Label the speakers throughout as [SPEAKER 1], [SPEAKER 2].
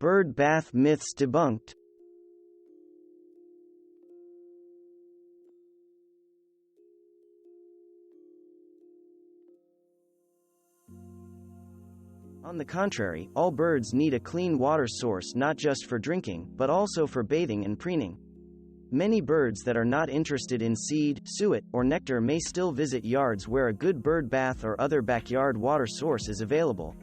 [SPEAKER 1] Bird bath myths debunked. On the contrary, all birds need a clean water source not just for drinking, but also for bathing and preening. Many birds that are not interested in seed, suet, or nectar may still visit yards where a good bird bath or other backyard water source is available.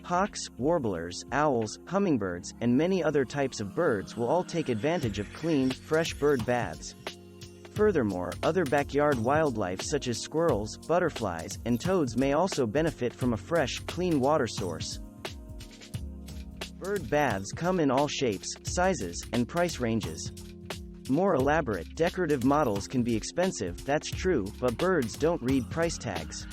[SPEAKER 1] Hawks, warblers, owls, hummingbirds, and many other types of birds will all take advantage of clean, fresh bird baths. Furthermore, other backyard wildlife such as squirrels, butterflies, and toads may also benefit from a fresh, clean water source. Bird baths come in all shapes, sizes, and price ranges. More elaborate, decorative models can be expensive, that's true, but birds don't read price tags.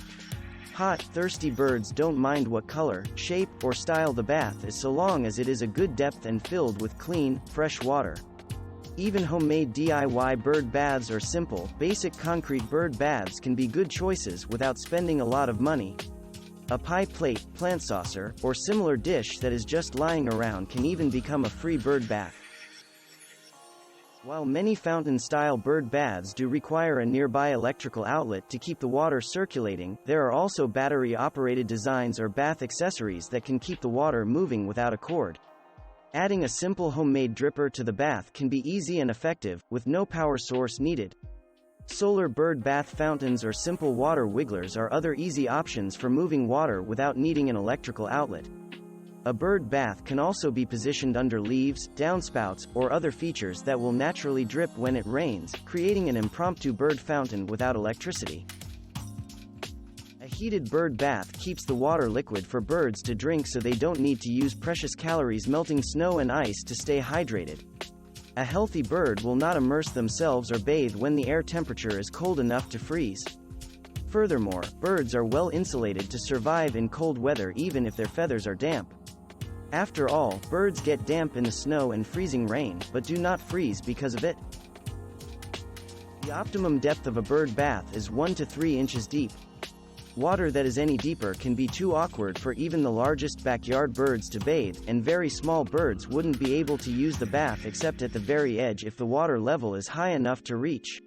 [SPEAKER 1] Hot, thirsty birds don't mind what color, shape, or style the bath is so long as it is a good depth and filled with clean, fresh water. Even homemade DIY bird baths or simple, basic concrete bird baths can be good choices without spending a lot of money. A pie plate, plant saucer, or similar dish that is just lying around can even become a free bird bath. While many fountain-style bird baths do require a nearby electrical outlet to keep the water circulating, there are also battery-operated designs or bath accessories that can keep the water moving without a cord. Adding a simple homemade dripper to the bath can be easy and effective, with no power source needed. Solar bird bath fountains or simple water wigglers are other easy options for moving water without needing an electrical outlet. A bird bath can also be positioned under leaves, downspouts, or other features that will naturally drip when it rains, creating an impromptu bird fountain without electricity. A heated bird bath keeps the water liquid for birds to drink so they don't need to use precious calories melting snow and ice to stay hydrated. A healthy bird will not immerse themselves or bathe when the air temperature is cold enough to freeze. Furthermore, birds are well insulated to survive in cold weather even if their feathers are damp. After all, birds get damp in the snow and freezing rain, but do not freeze because of it. The optimum depth of a bird bath is 1 to 3 inches deep. Water that is any deeper can be too awkward for even the largest backyard birds to bathe, and very small birds wouldn't be able to use the bath except at the very edge if the water level is high enough to reach.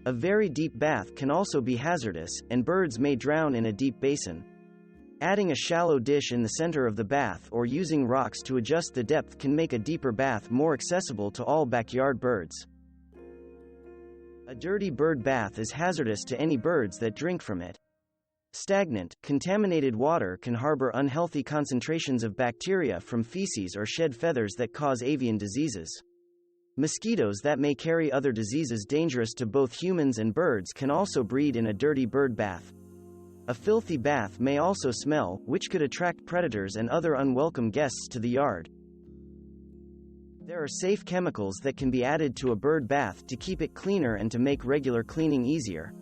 [SPEAKER 1] A very deep bath can also be hazardous, and birds may drown in a deep basin. Adding a shallow dish in the center of the bath or using rocks to adjust the depth can make a deeper bath more accessible to all backyard birds. A dirty bird bath is hazardous to any birds that drink from it. Stagnant, contaminated water can harbor unhealthy concentrations of bacteria from feces or shed feathers that cause avian diseases. Mosquitoes that may carry other diseases dangerous to both humans and birds can also breed in a dirty bird bath. A filthy bath may also smell, which could attract predators and other unwelcome guests to the yard. There are safe chemicals that can be added to a bird bath to keep it cleaner and to make regular cleaning easier.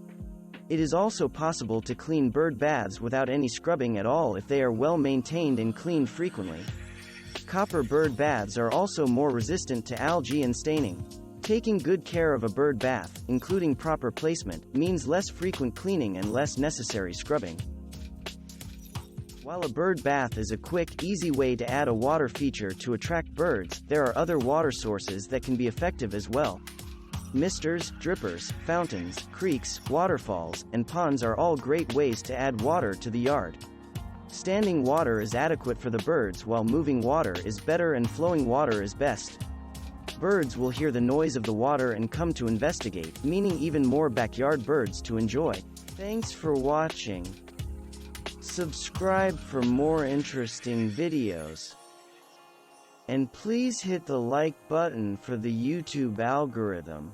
[SPEAKER 1] It is also possible to clean bird baths without any scrubbing at all if they are well maintained and cleaned frequently. Copper bird baths are also more resistant to algae and staining. Taking good care of a bird bath, including proper placement, means less frequent cleaning and less necessary scrubbing. While a bird bath is a quick, easy way to add a water feature to attract birds, there are other water sources that can be effective as well. Misters, drippers, fountains, creeks, waterfalls, and ponds are all great ways to add water to the yard. Standing water is adequate for the birds while moving water is better and flowing water is best. Birds will hear the noise of the water and come to investigate, meaning even more backyard birds to enjoy. Thanks for watching. Subscribe for more interesting videos. And please hit the like button for the YouTube algorithm.